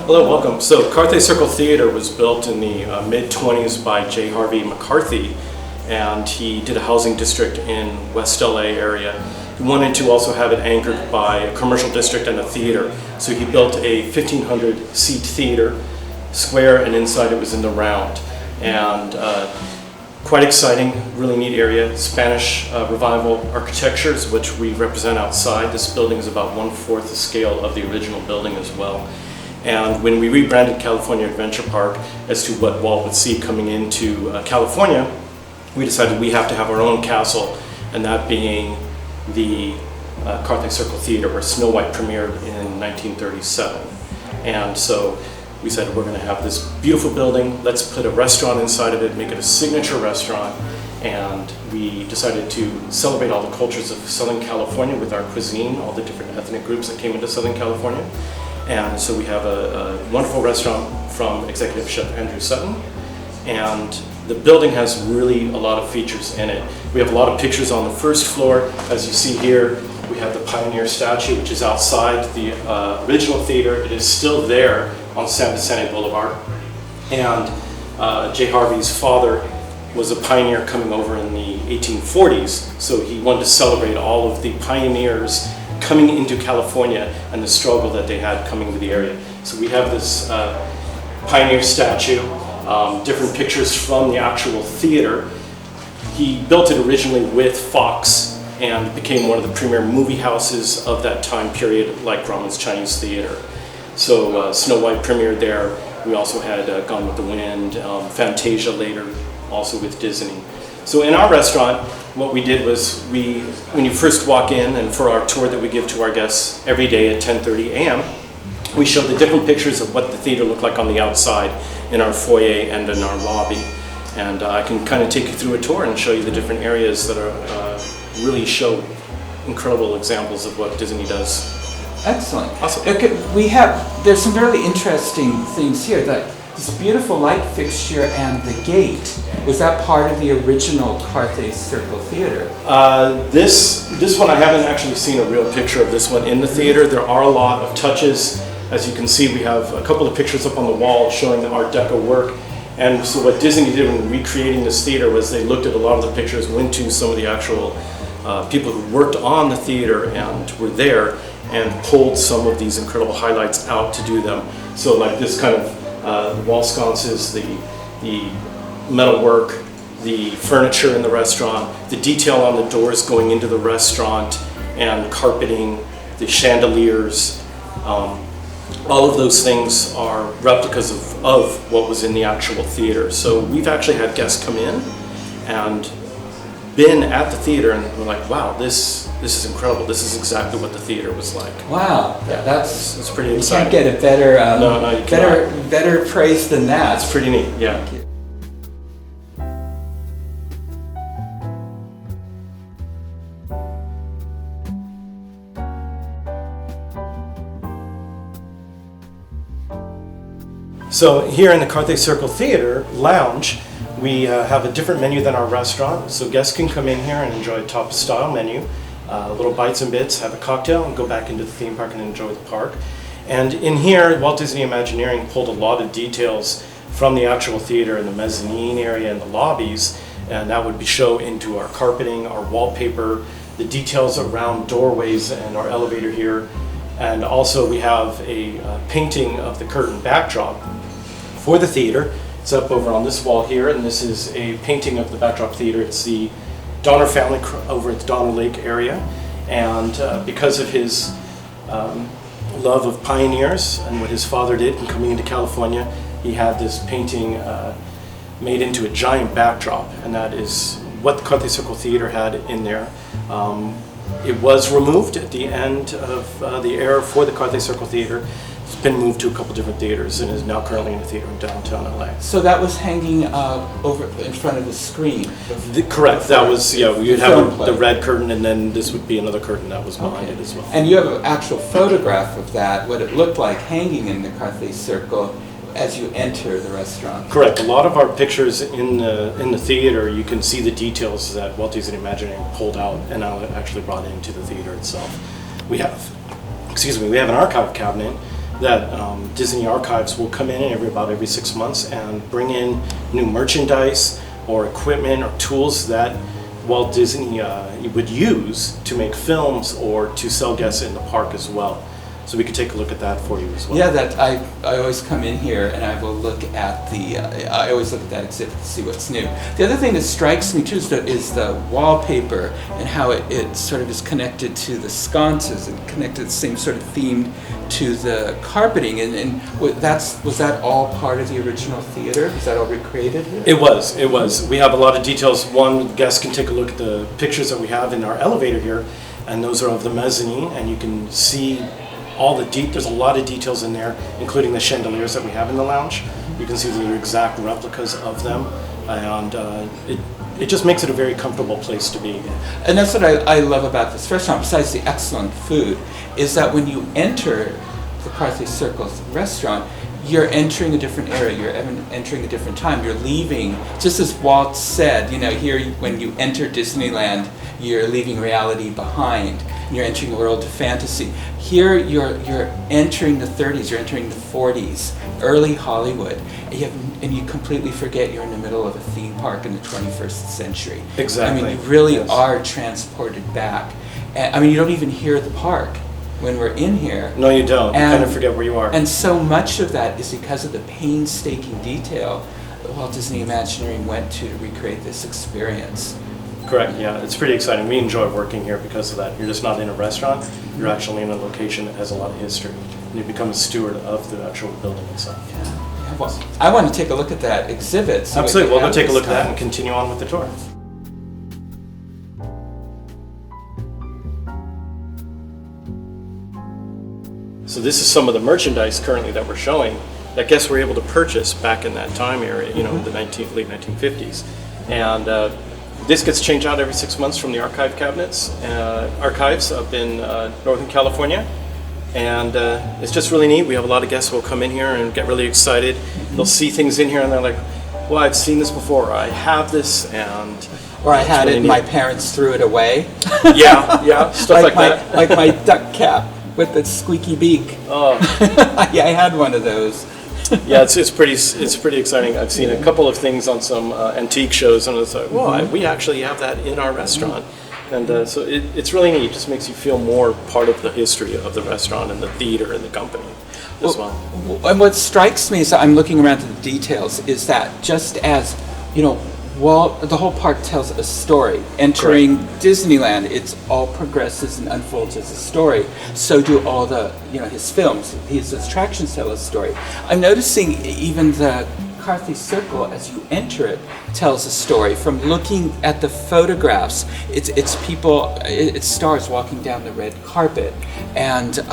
Hello, welcome. So Carthay Circle Theater was built in the mid-20s by J. Harvey McCarthy, and he did a housing district in West LA area. He wanted to also have it anchored by a commercial district and a theater. So he built a 1,500 seat theater, square, and inside it was in the round. And quite exciting, really neat area. Spanish Revival architectures, which we represent outside. This building is about 1/4 the scale of the original building as well. And when we rebranded California Adventure Park as to what Walt would see coming into California, we decided we have to have our own castle, and that being the Carthay Circle Theater, where Snow White premiered in 1937. And so we said, we're going to have this beautiful building, let's put a restaurant inside of it, make it a signature restaurant. And we decided to celebrate all the cultures of Southern California with our cuisine, all the different ethnic groups that came into Southern California. And so we have a wonderful restaurant from Executive Chef Andrew Sutton. And the building has really a lot of features in it. We have a lot of pictures on the first floor. As you see here, we have the Pioneer statue, which is outside the original theater. It is still there on San Vicente Boulevard. And J. Harvey's father was a pioneer coming over in the 1840s. So he wanted to celebrate all of the pioneers coming into California and the struggle that they had coming to the area. So we have this Pioneer statue, different pictures from the actual theater. He built it originally with Fox and became one of the premier movie houses of that time period, like Grauman's Chinese Theater. So Snow White premiered there. We also had Gone with the Wind, Fantasia later, also with Disney. So in our restaurant, what we did was when you first walk in, and for our tour that we give to our guests every day at 10:30 a.m., we show the different pictures of what the theater looked like on the outside in our foyer and in our lobby. And I can kind of take you through a tour and show you the different areas that are really show incredible examples of what Disney does. Excellent. Awesome. Okay, there's some really interesting things here. This beautiful light fixture and the gate, was that part of the original Carthay Circle Theater? This one, I haven't actually seen a real picture of this one in the theater. There are a lot of touches. As you can see, we have a couple of pictures up on the wall showing the Art Deco work. And so what Disney did when recreating this theater was they looked at a lot of the pictures, went to some of the actual people who worked on the theater and were there, and pulled some of these incredible highlights out to do them. So like this kind of wall sconces, the metalwork, the furniture in the restaurant, the detail on the doors going into the restaurant, and carpeting, the chandeliers. All of those things are replicas of what was in the actual theater. So we've actually had guests come in and been at the theater and we're like, wow, this is incredible. This is exactly what the theater was like. Wow, yeah, that's pretty you exciting. You can't get a better you better praise than that. It's pretty neat, yeah. Thank you. So here in the Carthay Circle Theater Lounge, we have a different menu than our restaurant. So guests can come in here and enjoy a top style menu, little bites and bits, have a cocktail, and go back into the theme park and enjoy the park. And in here, Walt Disney Imagineering pulled a lot of details from the actual theater in the mezzanine area and the lobbies, and that would show into our carpeting, our wallpaper, the details around doorways and our elevator here. And also we have a painting of the curtain backdrop for the theater. It's up over on this wall here, and this is a painting of the backdrop theater. It's the Donner family over at the Donner Lake area. And because of his love of pioneers and what his father did in coming into California, he had this painting made into a giant backdrop, and that is what the Carthay Circle Theater had in there. It was removed at the end of the era for the Carthay Circle Theater. It's been moved to a couple different theaters and is now currently in a theater in downtown LA. So that was hanging over in front of the screen? Correct. That was, yeah, we would have the red curtain, and then this would be another curtain that was behind it as well. And you have an actual photograph of that, what it looked like hanging in the Carthay Circle as you enter the restaurant. Correct. A lot of our pictures in the theater, you can see the details that Walt Disney Imagineering pulled out and actually brought into the theater itself. We have an archive cabinet that Disney Archives will come in about every 6 months and bring in new merchandise or equipment or tools that Walt Disney would use to make films or to sell guests in the park as well. So we could take a look at that for you as well. Yeah, that I always come in here and I will look at I always look at that exhibit to see what's new. The other thing that strikes me too is the wallpaper and how it sort of is connected to the sconces and connected the same sort of theme to the carpeting. And was that all part of the original theater? Was that all recreated here? It was. We have a lot of details. One, guests can take a look at the pictures that we have in our elevator here, and those are of the mezzanine, and you can see there's a lot of details in there, including the chandeliers that we have in the lounge. You can see the exact replicas of them, and it just makes it a very comfortable place to be. And that's what I love about this restaurant, besides the excellent food, is that when you enter the Carthay Circle Restaurant, you're entering a different era, you're entering a different time, you're leaving, just as Walt said, here when you enter Disneyland, you're leaving reality behind, you're entering a world of fantasy. Here you're entering the 30s, you're entering the 40s, early Hollywood, and you completely forget you're in the middle of a theme park in the 21st century. Exactly. I mean, you really are transported back. And, you don't even hear the park when we're in here. No, you don't. You kind of forget where you are. And so much of that is because of the painstaking detail that Walt Disney Imagineering went to recreate this experience. Correct, yeah. It's pretty exciting. We enjoy working here because of that. You're just not in a restaurant. You're actually in a location that has a lot of history. And you become a steward of the actual building itself. Yeah. Well, I want to take a look at that exhibit. Absolutely. We'll go take a look at that and continue on with the tour. So this is some of the merchandise currently that we're showing that guests were able to purchase back in that time area, the late 1950s. And this gets changed out every 6 months from the archives up in Northern California. And it's just really neat. We have a lot of guests who will come in here and get really excited. They'll see things in here and they're like, well, I've seen this before, or I have this, or I had it and my parents threw it away. Yeah, stuff like that. Like my duck cap with the squeaky beak. Oh. Yeah, I had one of those. Yeah, it's pretty exciting. I've seen a couple of things on some antique shows, and it's like, well, we actually have that in our restaurant, and so it's really neat. It just makes you feel more part of the history of the restaurant and the theater and the company as well. And what strikes me is that I'm looking around to the details. Is that just as Walt, the whole park tells a story. Entering Disneyland, it's all progresses and unfolds as a story. So do all the, his films, his attractions tell a story. I'm noticing even the Carthay Circle, as you enter it, tells a story. From looking at the photographs, it's people, it's stars walking down the red carpet and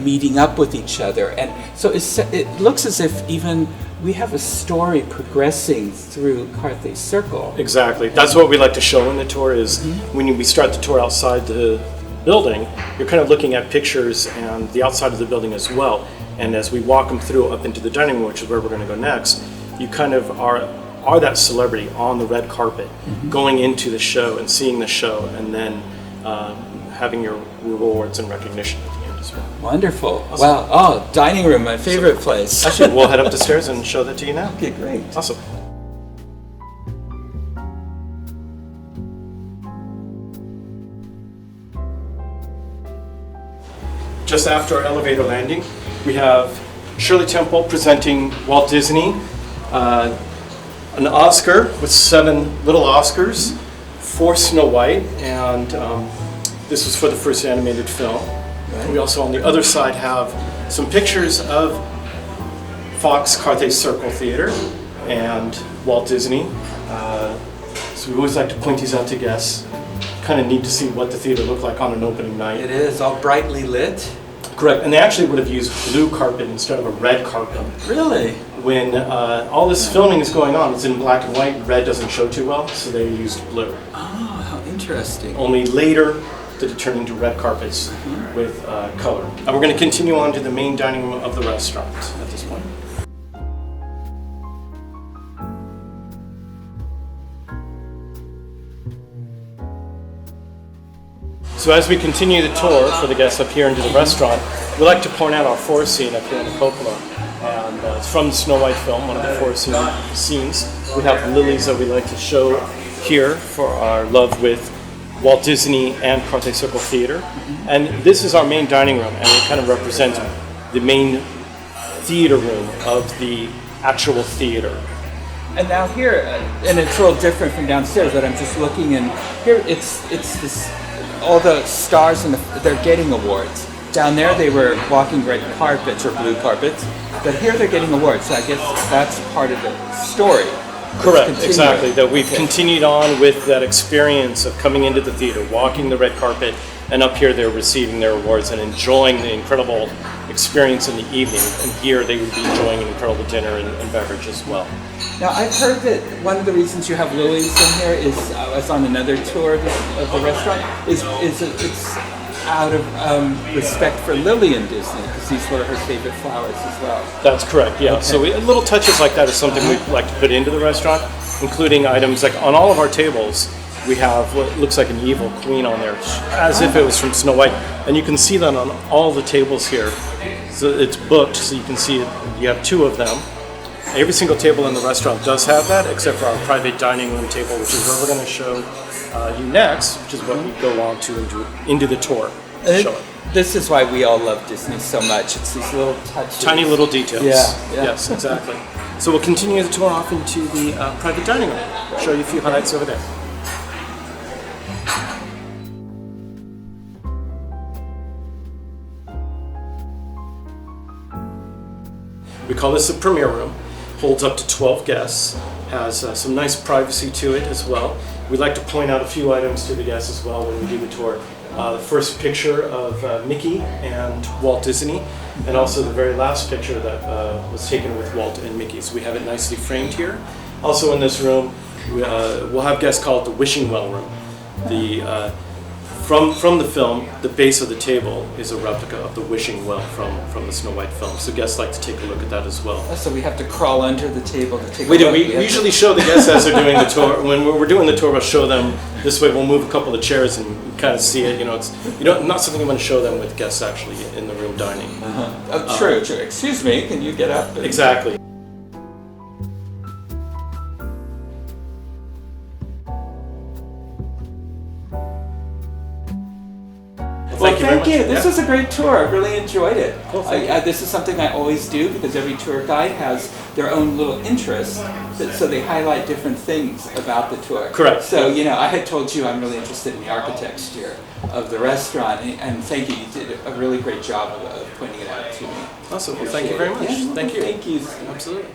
meeting up with each other. And so it looks as if even we have a story progressing through Carthay Circle. Exactly. That's what we like to show in the tour is when we start the tour outside the building, you're kind of looking at pictures and the outside of the building as well. And as we walk them through up into the dining room, which is where we're going to go next, you kind of are that celebrity on the red carpet, going into the show and seeing the show, and then having your rewards and recognition at the end as well. Wonderful. Awesome. Wow. Oh, dining room, my favorite place. Actually, we'll head up the stairs and show that to you now. Okay, great. Awesome. Just after our elevator landing, we have Shirley Temple presenting Walt Disney an Oscar with 7 little Oscars for Snow White, and this was for the first animated film. Right. We also on the other side have some pictures of Fox Carthay Circle Theater and Walt Disney. So we always like to point these out to guests. Kind of neat to see what the theater looked like on an opening night. It is all brightly lit. Correct, and they actually would have used blue carpet instead of a red carpet. Really? When all this filming is going on, it's in black and white. Red doesn't show too well, so they used blue. Oh, how interesting. Only later did it turn into red carpets with color. And we're going to continue on to the main dining room of the restaurant at this point. So as we continue the tour for the guests up here into the restaurant, we like to point out our forest scene up here in the cupola. And it's from the Snow White film, one of the forest scenes. We have lilies that we like to show here for our love with Walt Disney and Carthay Circle Theater. And this is our main dining room, and it kind of represents the main theater room of the actual theater. And now here, and it's a little different from downstairs, but I'm just looking, and here it's this, all the stars, and they're getting awards. Down there they were walking red carpets or blue carpets, but here they're getting awards, so I guess that's part of the story. Correct, exactly, that we've continued on with that experience of coming into the theater, walking the red carpet, and up here they're receiving their awards and enjoying the incredible experience in the evening, and here they would be enjoying an incredible dinner and beverage as well. Now, I've heard that one of the reasons you have lilies in here is, I was on another tour of the restaurant, is it's out of respect for Lily and Disney, because these were her favorite flowers as well. That's correct, yeah. Okay. So little touches like that is something we like to put into the restaurant, including items like on all of our tables, we have what looks like an evil queen on there, as if it was from Snow White. And you can see that on all the tables here. So it's booked, so you can see it. You have two of them. Every single table in the restaurant does have that, except for our private dining room table, which is where we're going to show you next, which is what we go on to into the tour. Show it. This is why we all love Disney so much. It's these little touches. Tiny little details. Yeah. Yes, exactly. So we'll continue the tour off into the private dining room. Show you a few highlights over there. We call this the premiere room. Holds up to 12 guests. Has some nice privacy to it as well. We'd like to point out a few items to the guests as well when we do the tour. The first picture of Mickey and Walt Disney, and also the very last picture that was taken with Walt and Mickey. So we have it nicely framed here. Also in this room, we'll have guests call it the wishing well room. From the film, the base of the table is a replica of the wishing well from the Snow White film. So guests like to take a look at that as well. So we have to crawl under the table to take a We do. look. We usually show the guests as they're doing the tour. When we're doing the tour, we'll show them. This way, we'll move a couple of chairs and kind of see it. You know, it's not something you want to show them with guests actually in the room dining. True. Excuse me, can you get up? Exactly. Well, thank you. very much. This was a great tour. I really enjoyed it. Cool, thank you. This is something I always do because every tour guide has their own little interest, so they highlight different things about the tour. Correct. So, I had told you I'm really interested in the architecture of the restaurant, and thank you. You did a really great job of pointing it out to me. Awesome. Well, thank you very much. Yeah, Thank you. Thank you. Absolutely.